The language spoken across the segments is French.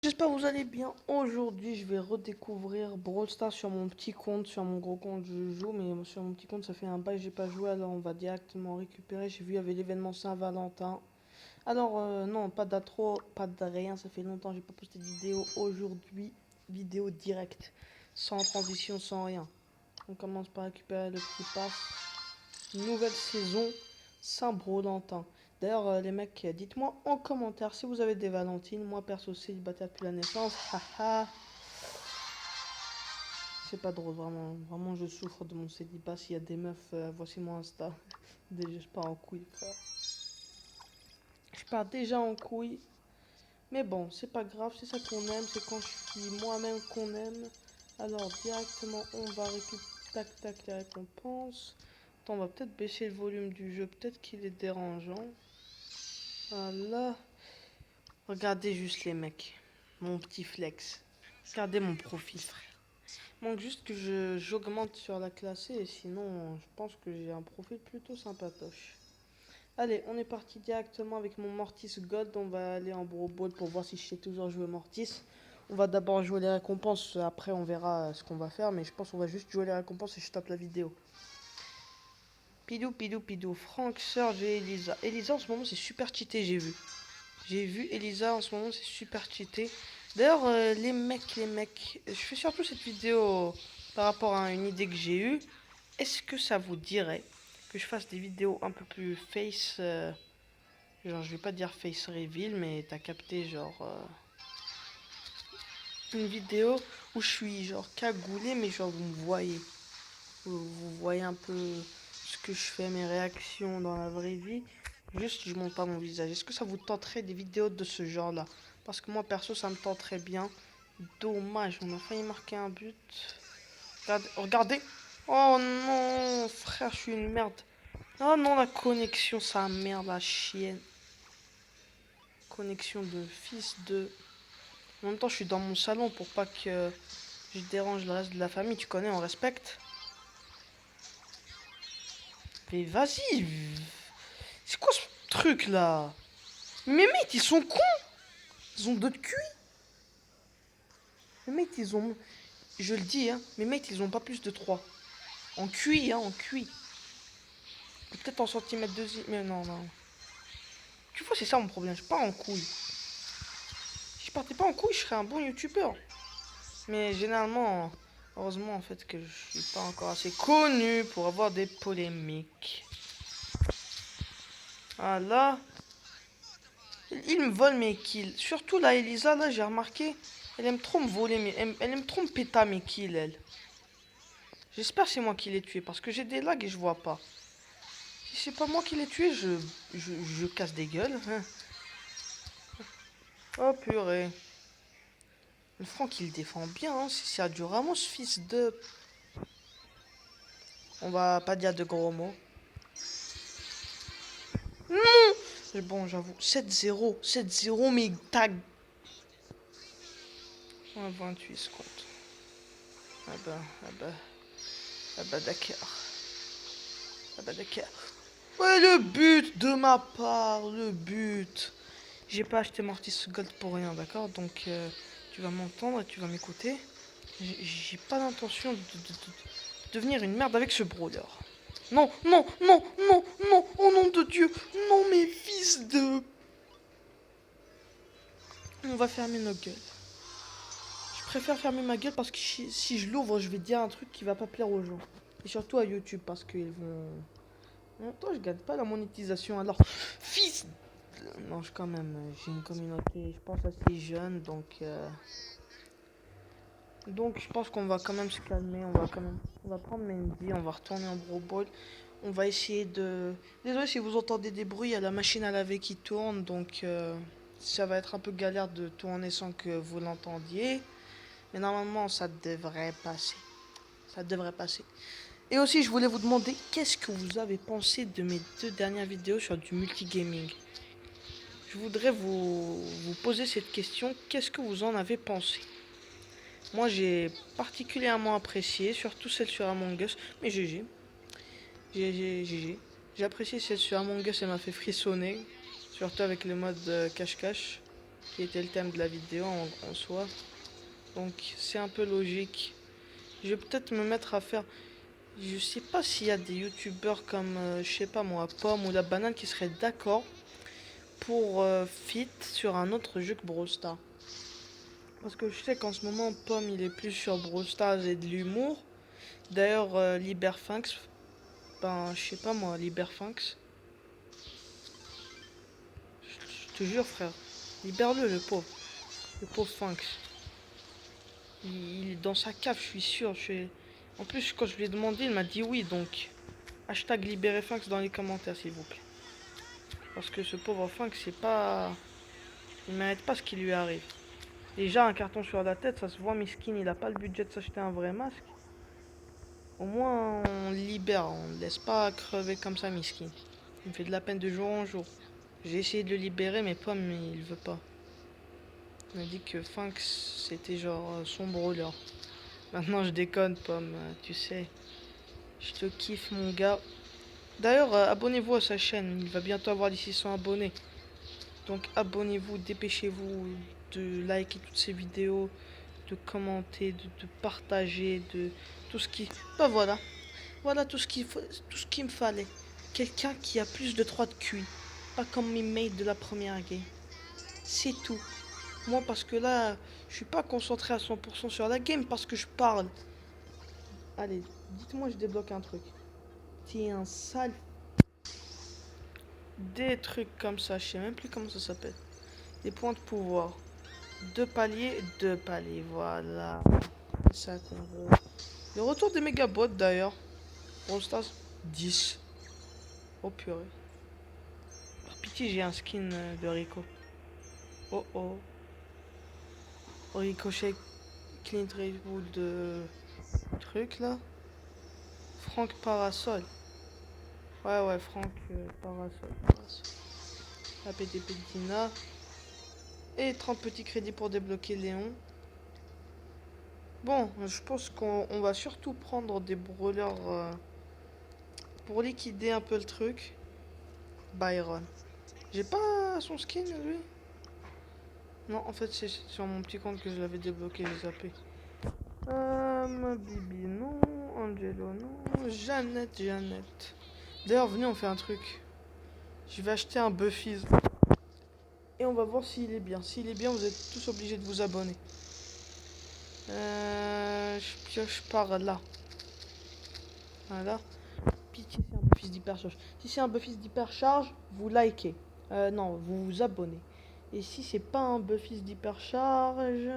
J'espère que vous allez bien. Aujourd'hui, je vais redécouvrir Brawl Stars sur mon petit compte. Sur mon gros compte, je joue, mais sur mon petit compte, ça fait un bail que j'ai pas joué. Alors, on va directement récupérer. J'ai vu, il y avait l'événement Saint-Valentin. Alors, non, pas d'intro, pas de rien. Ça fait longtemps que j'ai pas posté de vidéo. Aujourd'hui, vidéo directe, sans transition, sans rien. On commence par récupérer le petit pass. Nouvelle saison, Saint-Valentin. D'ailleurs, les mecs, dites-moi en commentaire si vous avez des Valentines. Moi, perso, célibataire depuis la naissance. Haha. C'est pas drôle, vraiment. Vraiment, je souffre de mon célibat. S'il y a des meufs, voici mon Insta. Déjà, je pars en couille, frère. Je pars déjà en couille. Mais bon, c'est pas grave. C'est ça qu'on aime. C'est quand je suis moi-même qu'on aime. Alors, directement, on va récupérer. Tac, tac, les récompenses. Attends, on va peut-être baisser le volume du jeu. Peut-être qu'il est dérangeant. Voilà. Regardez juste les mecs. Mon petit flex. Regardez mon profil, frère. Manque juste que j'augmente sur la classée. Et sinon, je pense que j'ai un profil plutôt sympatoche. Allez, on est parti directement avec mon Mortis Gold. On va aller en Brawl Ball pour voir si je sais toujours jouer Mortis. On va d'abord jouer les récompenses. Après, on verra ce qu'on va faire. Mais je pense qu'on va juste jouer les récompenses et je tape la vidéo. Pidou, pidou, pidou. Franck, Surge et Elisa. Elisa, en ce moment, c'est super cheaté, j'ai vu. J'ai vu Elisa en ce moment, c'est super cheaté. D'ailleurs, les mecs, je fais surtout cette vidéo par rapport à une idée que j'ai eue. Est-ce que ça vous dirait que je fasse des vidéos un peu plus face, genre je vais pas dire face reveal, mais t'as capté genre une vidéo où je suis genre cagoulé, mais genre vous me voyez, vous voyez un peu ce que je fais, mes réactions dans la vraie vie. Juste, je montre pas mon visage. Est-ce que ça vous tenterait des vidéos de ce genre-là? Parce que moi, perso, ça me tenterait bien. Dommage, on a failli marquer un but. Regardez. Oh non, frère, je suis une merde. Oh non, la connexion, ça merde, la chienne. Connexion de fils de... En même temps, je suis dans mon salon pour pas que je dérange le reste de la famille. Tu connais, on respecte. Mais vas-y. C'est quoi ce truc là? Mes mates, ils sont cons. Ils ont d'autres culs. Mes mates, ils ont... Je le dis, hein. Mes mates, ils ont pas plus de 3. En QI, hein, en QI. Peut-être en centimètres de... Mais non, non. Tu vois, c'est ça mon problème. Je pars en couille. Si je partais pas en couille, je serais un bon youtubeur. Mais généralement, heureusement en fait que je suis pas encore assez connu pour avoir des polémiques. Ah là, il me vole mes kills. Surtout là, Elisa, là, j'ai remarqué, elle aime trop me voler, mais elle aime trop me péter mes kills, elle. J'espère que c'est moi qui l'ai tué parce que j'ai des lags et je vois pas. Si c'est pas moi qui l'ai tué, je casse des gueules. Hein. Oh purée. Le Franck il défend bien, hein. C'est Sergio Ramos, fils de... On va pas dire de gros mots. Non. Mais bon, j'avoue. 7-0. 7-0, mais tag. Ah, 28 ce compte. Ah bah, ah bah. Ah bah d'accord. Ah bah d'accord. Ouais, le but de ma part. Le but. J'ai pas acheté Mortis Gold pour rien, d'accord? Donc, tu vas m'entendre et tu vas m'écouter. J'ai pas l'intention de devenir une merde avec ce brawler. Non, non, non, non, non, au nom de Dieu. Non, mes fils de... On va fermer nos gueules. Je préfère fermer ma gueule parce que si je l'ouvre, je vais dire un truc qui va pas plaire aux gens. Et surtout à YouTube parce qu'ils vont... En même temps, je gagne pas la monétisation. Alors, fils... Non, quand même, j'ai une communauté, je pense, assez jeune, donc je pense qu'on va quand même se calmer, on va prendre Mendy, on va retourner en Brawl Ball. On va essayer de... Désolé si vous entendez des bruits, il y a la machine à laver qui tourne, donc ça va être un peu galère de tourner sans que vous l'entendiez. Mais normalement, ça devrait passer. Ça devrait passer. Et aussi, je voulais vous demander, qu'est-ce que vous avez pensé de mes 2 dernières vidéos sur du multigaming? Je voudrais vous poser cette question, qu'est-ce que vous en avez pensé? Moi, j'ai particulièrement apprécié, surtout celle sur Among Us, mais GG. GG. J'ai apprécié celle sur Among Us, elle m'a fait frissonner, surtout avec le mode cache-cache. qui était le thème de la vidéo en soi. Donc c'est un peu logique. Je vais peut-être me mettre à faire... Je sais pas s'il y a des youtubeurs comme, je sais pas moi, Pomme ou la Banane qui seraient d'accord pour fit sur un autre jeu que Brawl Stars. Parce que je sais qu'en ce moment, Pomme il est plus sur Brawl Stars et de l'humour. D'ailleurs, Liberfinx, ben je sais pas moi, Liberfinx, je te jure frère, libère-le le pauvre Finx. Il est dans sa cave, je suis sûr. En plus, quand je lui ai demandé, il m'a dit oui, donc hashtag libérez Finx dans les commentaires s'il vous plaît. Parce que ce pauvre Finx, c'est pas... Il mérite pas ce qui lui arrive. Déjà, un carton sur la tête, ça se voit, miskin, il a pas le budget de s'acheter un vrai masque. Au moins, on le libère, on ne laisse pas crever comme ça, miskin. Il me fait de la peine de jour en jour. J'ai essayé de le libérer, mais Pomme, il veut pas. Il m'a dit que Finx, c'était genre son brawler. Maintenant, je déconne, Pomme, tu sais. Je te kiffe, mon gars. D'ailleurs, abonnez-vous à sa chaîne. Il va bientôt avoir les 600 abonnés. Donc, abonnez-vous, dépêchez-vous de liker toutes ces vidéos, de commenter, de partager, de tout ce qui... Bah voilà. Voilà tout ce qu'il me fallait. Quelqu'un qui a plus de 3 de QI. Pas comme mes mates de la première game. C'est tout. Moi, parce que là, je suis pas concentré à 100% sur la game parce que je parle. Allez, dites-moi, je débloque un truc. T'es un sale. Des trucs comme ça, je sais même plus comment ça s'appelle. Des points de pouvoir. 2 paliers, voilà. Ça qu'on veut. Le retour des mégabots d'ailleurs. Brawl Stars 10. Oh purée. Par pitié, j'ai un skin de Rico. Oh oh. Ricochet, Clint Eastwood de truc là. Franck Parasol. Ouais, Franck Parasol. La PTP Dina. Et 30 petits crédits pour débloquer Léon. Bon, je pense qu'on va surtout prendre des brawlers pour liquider un peu le truc. Byron. J'ai pas son skin lui. Non, en fait c'est sur mon petit compte que je l'avais débloqué, j'ai zappé. Bibi non, Angelo non, Jeannette. D'ailleurs, venez, on fait un truc. Je vais acheter un Buffies. Et on va voir s'il est bien. S'il est bien, vous êtes tous obligés de vous abonner. Je pioche par là. Voilà. Pitié, c'est un Buffies d'hypercharge. Si c'est un Buffies d'hypercharge, vous likez. Non, vous vous abonnez. Et si c'est pas un Buffies d'hypercharge,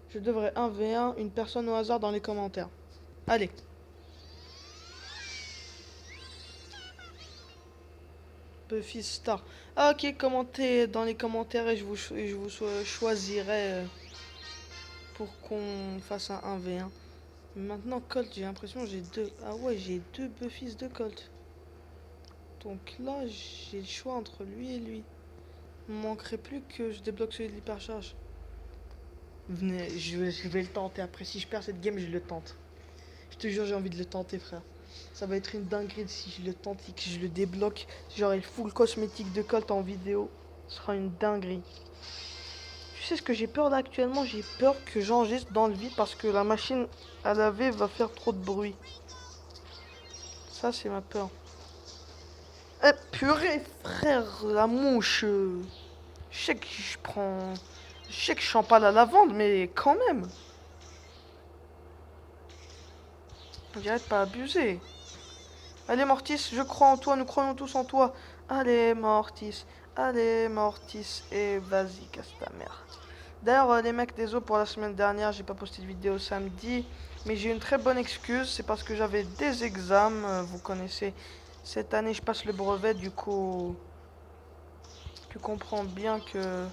je devrais 1v1 une personne au hasard dans les commentaires. Allez. Buffy Star. Ah, ok, commentez dans les commentaires et je vous choisirai pour qu'on fasse un 1v1. Maintenant, Colt, j'ai l'impression que j'ai deux. Ah ouais, j'ai deux Buffys de Colt. Donc là, j'ai le choix entre lui et lui. Il me manquerait plus que je débloque celui de l'hypercharge. Venez, je vais le tenter. Après, si je perds cette game, je le tente. Je te jure, j'ai envie de le tenter, frère. Ça va être une dinguerie si je le tente et que je le débloque. Genre, il full cosmétique de Colt en vidéo. Ce sera une dinguerie. Tu sais ce que j'ai peur là actuellement? J'ai peur que j'enregistre dans le vide parce que la machine à laver va faire trop de bruit. Ça, c'est ma peur. Eh, purée, frère, la mouche. Je sais que je prends. Je sais que je sens pas la lavande, mais quand même. J'arrête pas abuser. Allez, Mortis, je crois en toi, nous croyons tous en toi. Allez, Mortis. Allez, Mortis. Et vas-y, casse ta mère. D'ailleurs, les mecs, désolé pour la semaine dernière, j'ai pas posté de vidéo samedi. Mais j'ai une très bonne excuse. C'est parce que j'avais des examens. Vous connaissez. Cette année, je passe le brevet. Du coup, tu comprends bien que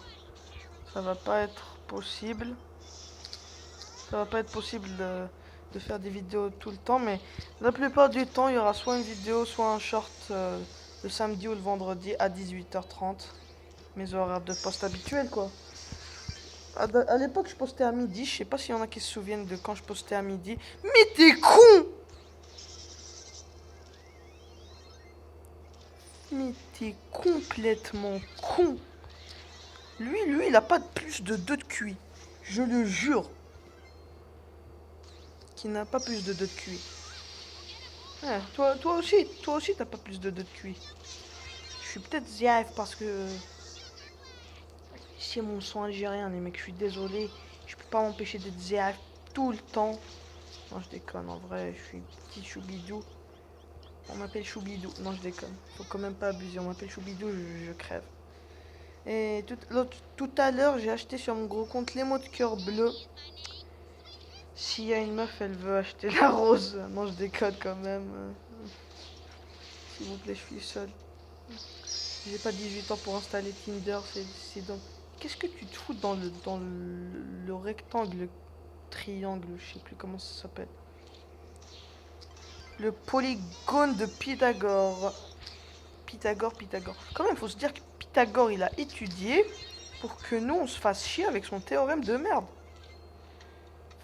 ça va pas être possible. Ça va pas être possible de faire des vidéos tout le temps. Mais la plupart du temps, il y aura soit une vidéo, soit un short le samedi ou le vendredi à 18h30. Mes horaires de poste habituels, quoi. À l'époque, je postais à midi. Je sais pas s'il y en a qui se souviennent de quand je postais à midi. Mais t'es con! Mais t'es complètement con! Lui, il a pas plus de 2 de QI. Je le jure. Qu'il n'a pas plus de 2 de QI. Ouais, toi aussi, t'as pas plus de 2 de QI. Je suis peut-être ZIAF parce que c'est mon son algérien, les mecs, je suis désolé. Je peux pas m'empêcher d'être ZIAF tout le temps. Non, je déconne, en vrai, je suis petit choubidou. On m'appelle Choubidou. Non, je déconne. Faut quand même pas abuser. On m'appelle Choubidou, je crève. Et tout à l'heure, j'ai acheté sur mon gros compte les mots de cœur bleus. S'il y a une meuf, elle veut acheter la rose. Non, je déconne quand même. S'il vous plaît, je suis seul. J'ai pas 18 ans pour installer Tinder. C'est donc. Qu'est-ce que tu te fous dans le rectangle, triangle, je sais plus comment ça s'appelle. Le polygone de Pythagore. Pythagore. Quand même, faut se dire que Pythagore, il a étudié pour que nous, on se fasse chier avec son théorème de merde.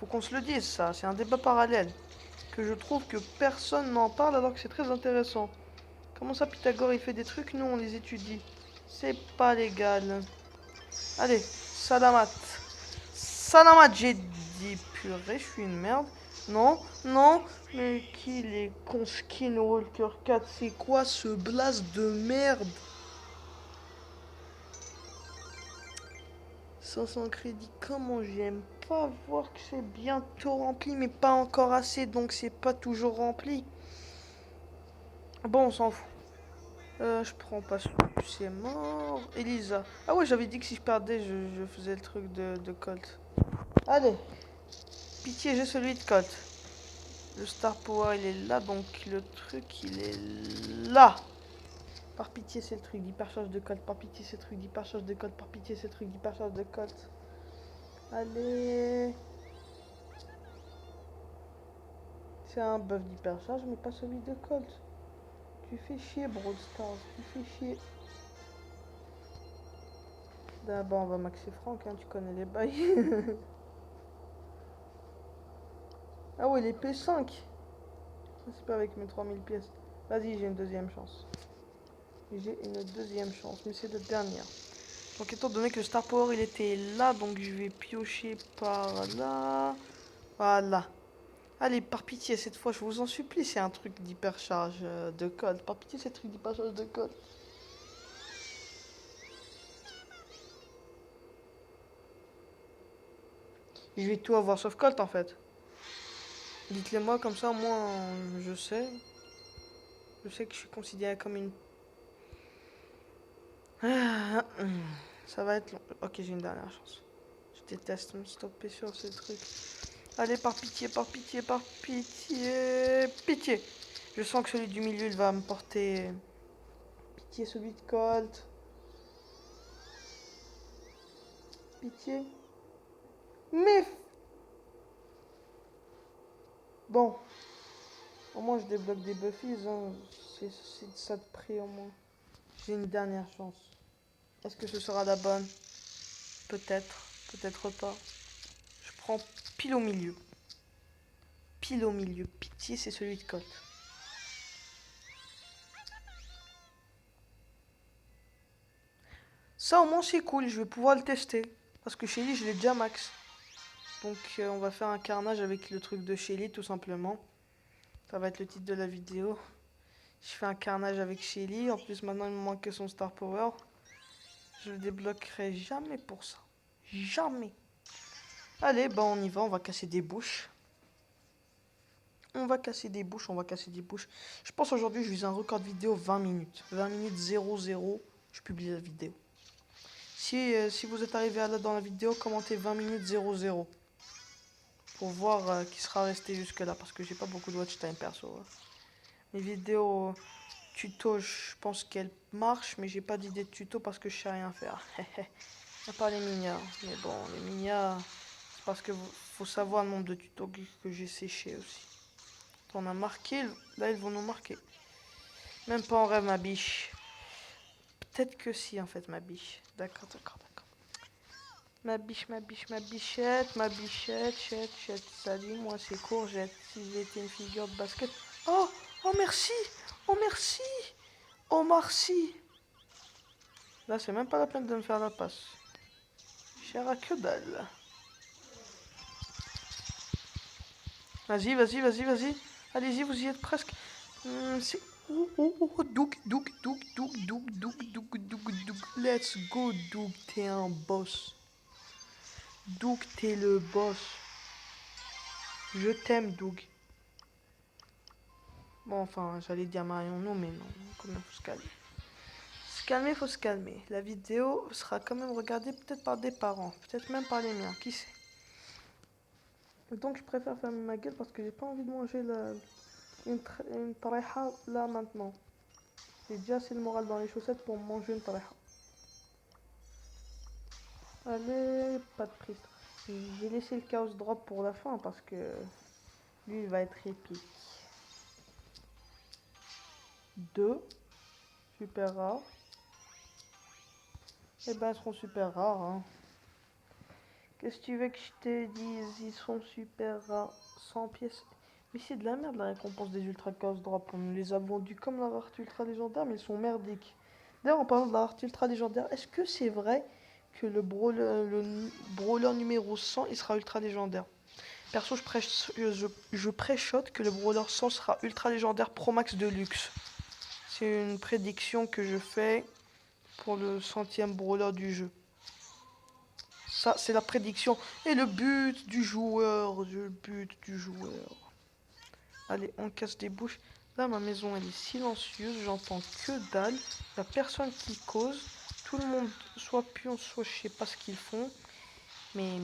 Faut qu'on se le dise, ça. C'est un débat parallèle. Que je trouve que personne n'en parle alors que c'est très intéressant. Comment ça, Pythagore, il fait des trucs, nous, on les étudie. C'est pas légal. Allez, Salamat. Salamat, j'ai dit. Purée, je suis une merde. Non, non. Mais qu'il est con, Skin Walker 4, c'est quoi ce blast de merde? 500 crédits, comment j'aime pas voir que c'est bientôt rempli, mais pas encore assez, donc c'est pas toujours rempli. Bon, on s'en fout. Je prends pas celui, c'est mort. Elisa. Ah ouais, j'avais dit que si je perdais, je faisais le truc de Colt. Allez, pitié, j'ai celui de Colt. Le Star Power, il est là, donc le truc, il est là. Par pitié, c'est le truc d'hypercharge de Colt. Par pitié, c'est le truc d'hypercharge de Colt. Par pitié, c'est le truc d'hypercharge de Colt. Allez. C'est un buff d'hypercharge, mais pas celui de Colt. Tu fais chier, Brawl Stars. Tu fais chier. D'abord, on va maxer Franck, hein, tu connais les bails. Ah ouais, les P5. C'est pas avec mes 3000 pièces. Vas-y, j'ai une deuxième chance. J'ai une deuxième chance, mais c'est la dernière. Donc étant donné que le Star Power il était là, donc je vais piocher par là. Voilà. Allez, par pitié, cette fois, je vous en supplie, c'est un truc d'hypercharge de code. Par pitié, c'est un truc d'hypercharge de code. Je vais tout avoir sauf Colt en fait. Dites-le moi comme ça, moi je sais. Je sais que je suis considéré comme une. Ah, ça va être long. Ok, j'ai une dernière chance. Je déteste me stopper sur ces trucs. Allez, par pitié, par pitié, par pitié. Pitié. Je sens que celui du milieu, il va me porter. Pitié, celui de Colt. Pitié. Mais. Bon. Au moins, je débloque des buffies. Hein. C'est ça de prix au moins. J'ai une dernière chance. Est-ce que ce sera la bonne? Peut-être. Peut-être pas. Je prends pile au milieu. Pile au milieu. Pitié, c'est celui de Colt. Ça au moins c'est cool, je vais pouvoir le tester. Parce que Shelly, je l'ai déjà max. Donc on va faire un carnage avec le truc de Shelly tout simplement. Ça va être le titre de la vidéo. Je fais un carnage avec Shelly. En plus maintenant il me manque que son Star Power. Je le débloquerai jamais pour ça. Jamais. Allez, bah on y va, on va casser des bouches. On va casser des bouches, on va casser des bouches. Je pense aujourd'hui je vise un record de vidéo 20 minutes. 20 minutes 00, je publie la vidéo. Si vous êtes arrivé à là dans la vidéo, commentez 20 minutes 00. Pour voir qui sera resté jusque là. Parce que j'ai pas beaucoup de watch time perso. Mes vidéos tuto, je pense qu'elles marchent. Mais j'ai pas d'idée de tuto parce que je sais rien faire. À part les mignards. Mais bon, les mignards, c'est parce que faut savoir le nombre de tutos que j'ai séché aussi. On a marqué, là ils vont nous marquer. Même pas en rêve ma biche. Peut-être que si en fait ma biche. D'accord. Ma biche, ma bichette, chette. Salut, moi c'est Courgette. Si j'étais une figure de basket. Oh, oh merci, oh merci, oh merci. Là c'est même pas la peine de me faire la passe. cher à que dalle. Vas-y, vas-y, vas-y, vas-y. Allez-y, vous y êtes presque. C'est... Doug. Let's go, Doug. T'es un boss. Doug, t'es le boss. Je t'aime, Doug. Bon, enfin, j'allais dire Marion, non, mais non. Quand même, faut se calmer. Se calmer, faut se calmer. La vidéo sera quand même regardée peut-être par des parents. Peut-être même par les miens, qui sait. Donc, je préfère fermer ma gueule parce que j'ai pas envie de manger une tareha là maintenant. J'ai déjà assez le moral dans les chaussettes pour manger une tareha. Allez, pas de prise. J'ai laissé le chaos drop pour la fin parce que lui il va être épique. 2, super rare. Eh ben, ils seront super rares. Hein. Qu'est-ce que tu veux que je te dise? Ils sont super rares. 100 pièces. Mais c'est de la merde la récompense des ultra chaos drop. On nous les a vendus comme la rareté ultra légendaire, mais ils sont merdiques. D'ailleurs, en parlant de la rareté ultra légendaire, est-ce que c'est vrai que le brawler numéro 100 il sera ultra légendaire? Perso, je pré-shot que le brawler 100 sera ultra légendaire Pro Max de luxe. C'est une prédiction que je fais pour le 100e brawler du jeu. Ça, c'est la prédiction. Et le but du joueur. Le but du joueur. Allez, on casse des bouches. Là, ma maison, elle est silencieuse. J'entends que dalle. Il n'y a personne qui cause. Tout le monde, soit pion, soit je sais pas ce qu'ils font. Mais.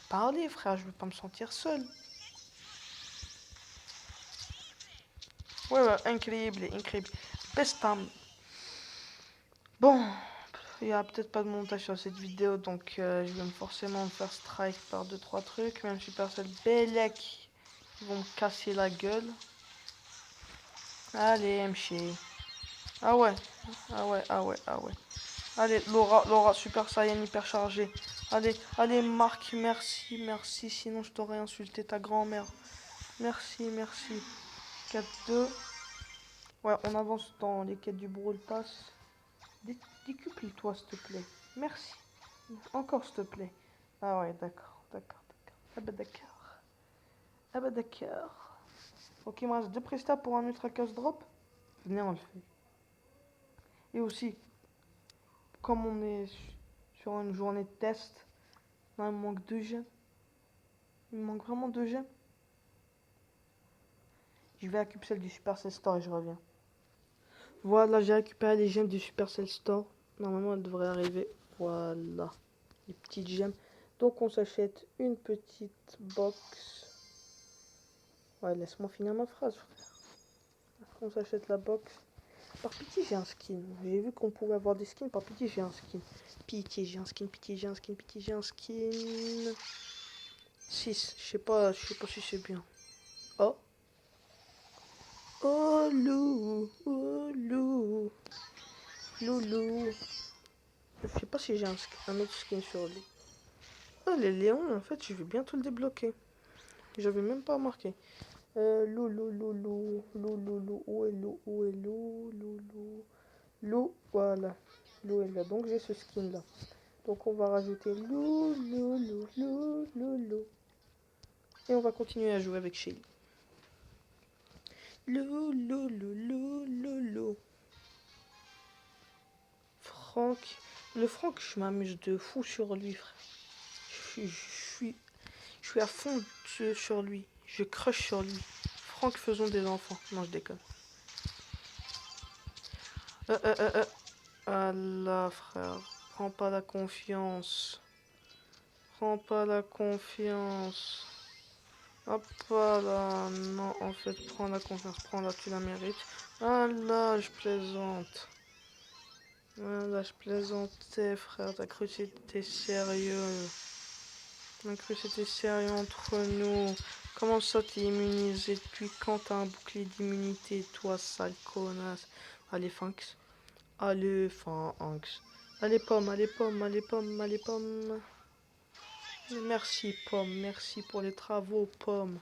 Parlez, frère, je veux pas me sentir seul. Ouais, incroyable. Best time. Bon, il n'y a peut-être pas de montage sur cette vidéo, donc je vais forcément me faire strike par 2-3 trucs. Même Supercell Belek, ils vont me casser la gueule. Allez, MC. Ah ouais. Allez, Laura, Super Saiyan hyper chargé. Allez, Marc, merci, sinon je t'aurais insulté ta grand-mère. Merci. 4-2. Ouais, on avance dans les quêtes du Brawl Pass. Décuple-toi, s'il te plaît. Merci. Encore, s'il te plaît. Ah ouais, d'accord. Ah bah d'accord. Ok, il me reste 2 prestats pour un ultra chaos drop. Venez, on le fait. Et aussi, comme on est sur une journée de test, là, il me manque 2 gemmes. Il me manque vraiment 2 gemmes. Je vais récupérer celle du Supercell Store et je reviens. Voilà, j'ai récupéré les gemmes du Supercell Store. Normalement, elles devraient arriver. Voilà, les petites gemmes. Donc, on s'achète une petite box. Ouais, laisse-moi finir ma phrase, frère. On s'achète la box. Par pitié, j'ai un skin. J'ai vu qu'on pouvait avoir des skins. Par pitié, j'ai un skin. Pitié, j'ai un skin. 6. Je sais pas si c'est bien. Oh. Oh, loup. Loulou. Je sais pas si j'ai un autre skin sur lui. Ah, les Léons, en fait, je vais bientôt le débloquer. J'avais même pas remarqué. Loulou. Où est Lou, voilà. Lou est là. Donc j'ai ce skin là. Donc on va rajouter Lou. Et on va continuer à jouer avec Shelly. Lou. Franck. Le Franck, je m'amuse de fou sur lui, frère. Je suis à fond sur lui. Je crush sur lui. Franck, faisons des enfants. Non, je déconne. Ah là, frère. Prends pas la confiance. Hop là. Non, en fait, prends la confiance. Prends-la, tu la mérites. Ah là, je plaisante. Voilà, je plaisantais, frère. T'as cru que c'était sérieux. T'as cru que c'était sérieux entre nous. Comment ça, t'es immunisé? Depuis quand t'as un bouclier d'immunité, toi, sale connasse? Allez, Fanx. Allez, pomme. Merci, pomme. Merci pour les travaux, pomme.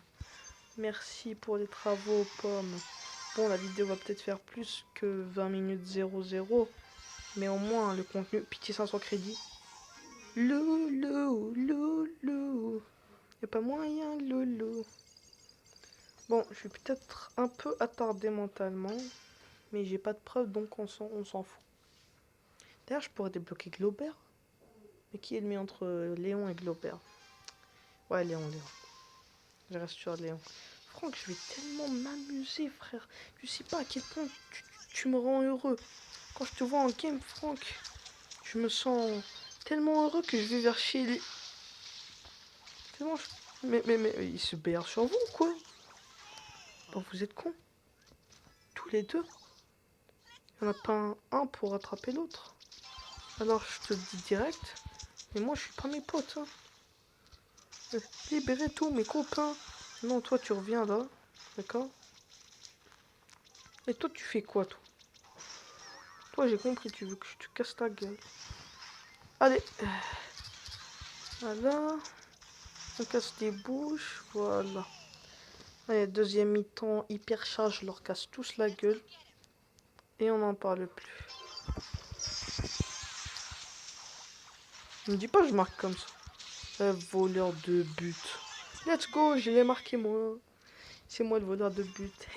Bon, la vidéo va peut-être faire plus que 20 minutes 00. Mais au moins, le contenu... Pitié 500 crédits. Loulou, loulou. Y'a pas moyen, loulou. Bon, je suis peut-être un peu attardé mentalement, mais j'ai pas de preuves, donc on s'en fout. D'ailleurs, je pourrais débloquer Glaubert. Mais qui est le mieux entre Léon et Glaubert? Ouais, Léon. Je reste sur Léon. Franck, je vais tellement m'amuser, frère. Tu sais pas à quel point tu me rends heureux. Quand je te vois en game, Franck, je me sens tellement heureux que je vais vers chez les... Tellement mais il se BR sur vous ou quoi? Bon, vous êtes cons. Tous les deux. Il n'y en a pas un pour rattraper l'autre. Alors, je te dis direct. Mais moi, je suis pas mes potes. Hein. Libérez tous mes copains. Non, toi, tu reviens là. D'accord? Et toi, tu fais quoi, toi? Toi, j'ai compris, tu veux que je te casse ta gueule. Allez. Voilà. On casse des bouches. Voilà. Allez, deuxième mi-temps, hyper charge, je leur casse tous la gueule. Et on n'en parle plus. Ne me dis pas que je marque comme ça. Voleur de but. Let's go, je l'ai marqué moi. C'est moi le voleur de but.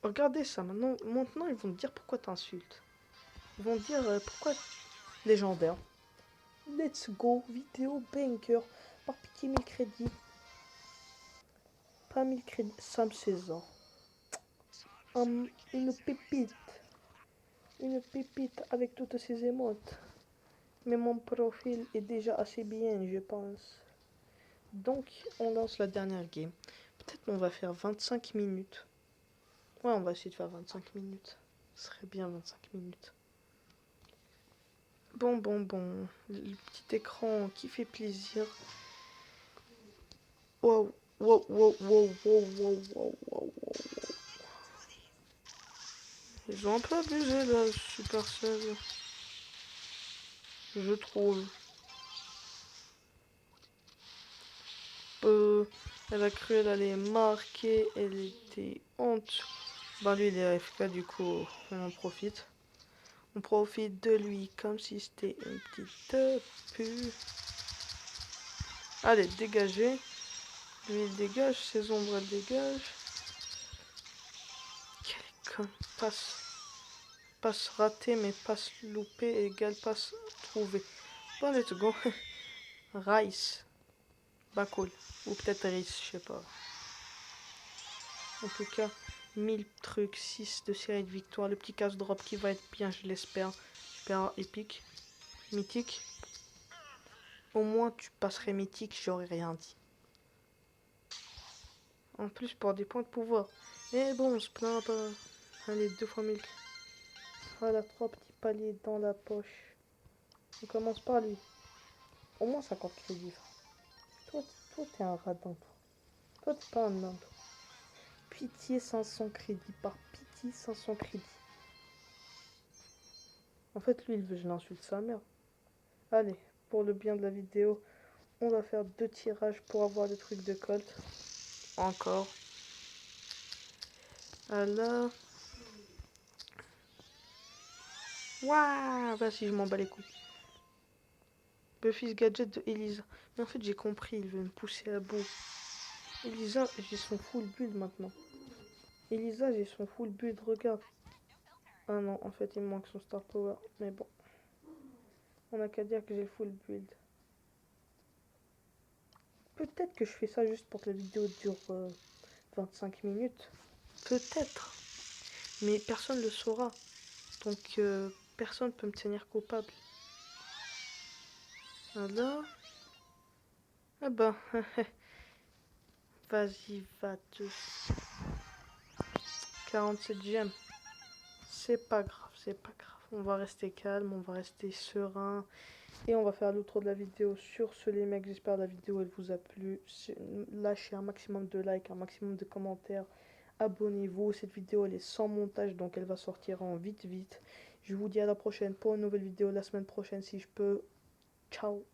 Regardez ça, maintenant ils vont te dire pourquoi t'insultes. Ils vont te dire pourquoi légendaire. Let's go, vidéo banker. Par pitié 1000 crédits. Pas 1000 crédits, Sam César. Une pépite. Une pépite avec toutes ces émotes. Mais mon profil est déjà assez bien, je pense. Donc, on lance la dernière game. Peut-être qu'on va faire 25 minutes. Ouais, on va essayer de faire 25 minutes. Ce serait bien 25 minutes. Bon. Le petit écran qui fait plaisir. Wow. Ils ont un peu abusé là, Supercell. Je trouve. Elle a cru elle allait marquer, elle était honte. Bah lui il est AFK du coup on en profite. On profite de lui comme si c'était une petite pu. Allez, dégagez. Lui il dégage, ses ombres elles dégagent. Quelle con. Passe ratée mais passe loupée égale passe trouvée. Bon let's go. Rice. Bah cool. Ou peut-être Rice, je sais pas. En tout cas, 1000 trucs, 6 de série de victoire. Le petit casse drop qui va être bien, je l'espère. J'espère épique. Mythique. Au moins, tu passerais mythique, j'aurais rien dit. En plus, pour des points de pouvoir. Mais bon, on se plaint pas. Allez, 2 fois 1000. Voilà, 3 petits paliers dans la poche. On commence par lui. Au moins 50 crédits. Toi, t'es un radin, toi. Toi, t'es pas un nain, toi. Pitié 500 crédits. Par pitié 500 crédits. En fait, lui, il veut que je l'insulte sa mère. Allez, pour le bien de la vidéo, on va faire 2 tirages pour avoir le truc de Colt. Encore. Voilà. Waouh, vas-y, je m'en bats les couilles. Buffy's gadget de Elisa. Mais en fait, j'ai compris, il veut me pousser à bout. Elisa, j'ai son full build maintenant. Elisa, j'ai son full build, regarde. Ah non, en fait, il me manque son star power. Mais bon. On a qu'à dire que j'ai le full build. Peut-être que je fais ça juste pour que la vidéo dure 25 minutes. Peut-être. Mais personne ne le saura. Donc, personne ne peut me tenir coupable. Alors. Ah ben. Vas-y, va te. 47 gemmes. C'est pas grave, c'est pas grave. On va rester calme, on va rester serein. Et on va faire l'outro de la vidéo. Sur ce, les mecs, j'espère que la vidéo elle vous a plu. Lâchez un maximum de likes, un maximum de commentaires. Abonnez-vous. Cette vidéo elle est sans montage, donc elle va sortir en vite. Je vous dis à la prochaine pour une nouvelle vidéo la semaine prochaine si je peux. Ciao.